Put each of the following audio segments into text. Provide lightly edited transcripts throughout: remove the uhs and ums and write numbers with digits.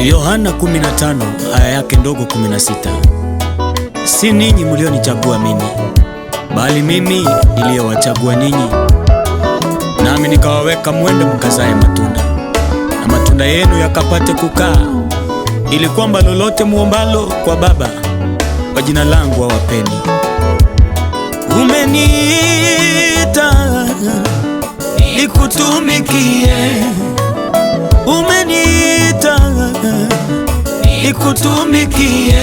Yohana 15 aya yake ndogo 16. Si ninyi mlionichagua mimi, bali mimi niliyowachagua ninyi, nami nikawaweka mwende mkazae matunda, na matunda yenu yakapate kukaa, ili kwamba lolote muombalo kwa Baba kwa jina langu awapeni. Umeniita nikutumikie, umeniita nikutumikie,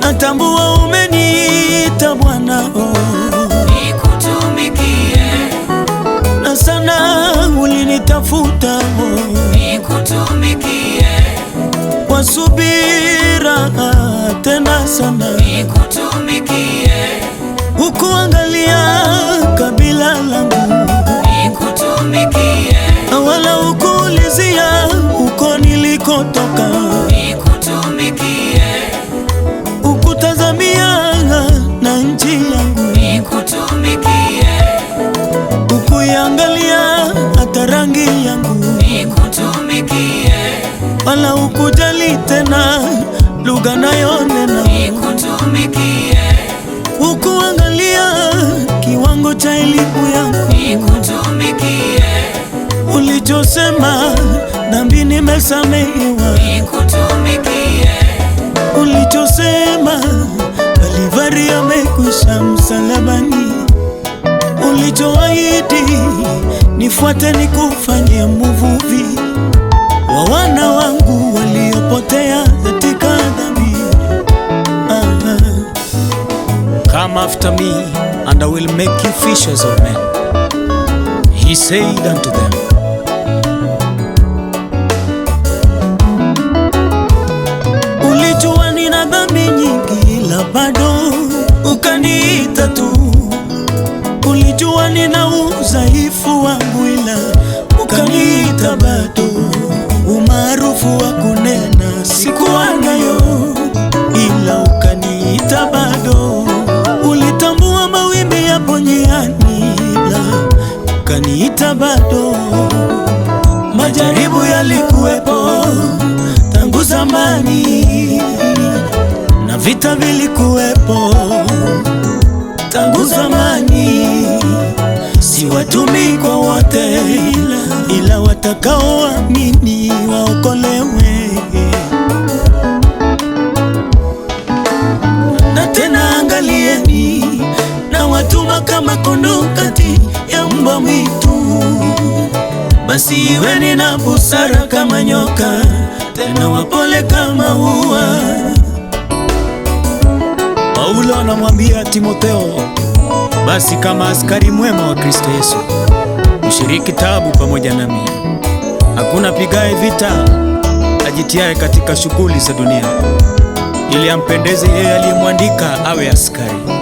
natambua umeniita Bwana, nikutumikie, na sana ulinitafuta, nikutumikie, kwa subira tena sana, nikutumikie, ukuangalia kabila langu, nikutumikie, wala ukuulizia uko nilikotoka, nikutumikie, ukutazamia na nchi yangu, nikutumikie, ukuiangalia hata rangi yangu, nikutumikie, wala ukujali tena lugha nayonena, nikutumikie, ukuangalia kiwango cha elimu yangu, nikutumikie, ulichosema dhambi nimesamehewa, nikutumikie, ulichosema Kalvari amekwisha msalabani, ulichoahidi nifuate nikufanye mvuvi wa wana wangu waliopotea katika dhambi. Come after me and I will make you fishers of men, he said unto them. Ulijua nina dhambi nyingi, ila bado ukaniita tu. Ulijua nina udhaifu wangu, ila ukaniita bado. Umaarufu wa kunena sikuwa nayo, ila ukaniita bado. Ulitambua mawimbi yapo njiani, ila ukaniita bado. Majaribu yalikuwepo tangu zamani, na vita vilikuwepo tangu zamani. Si watumi kwa wote, ila watakaoamini waokolewe. Na tena angalieni, na watuma kama kondoo kati ya mbwa mwitu. Basi iweni na busara kama nyoka, tena wapole kama ua. Paulo anamwambia Timotheo, basi kama askari mwema wa Kristo Yesu, mshiriki taabu pamoja nami. Hakuna pigaye vita ajitiaye katika shughuli za dunia, ili ampendeze yeye aliyemwandika awe askari.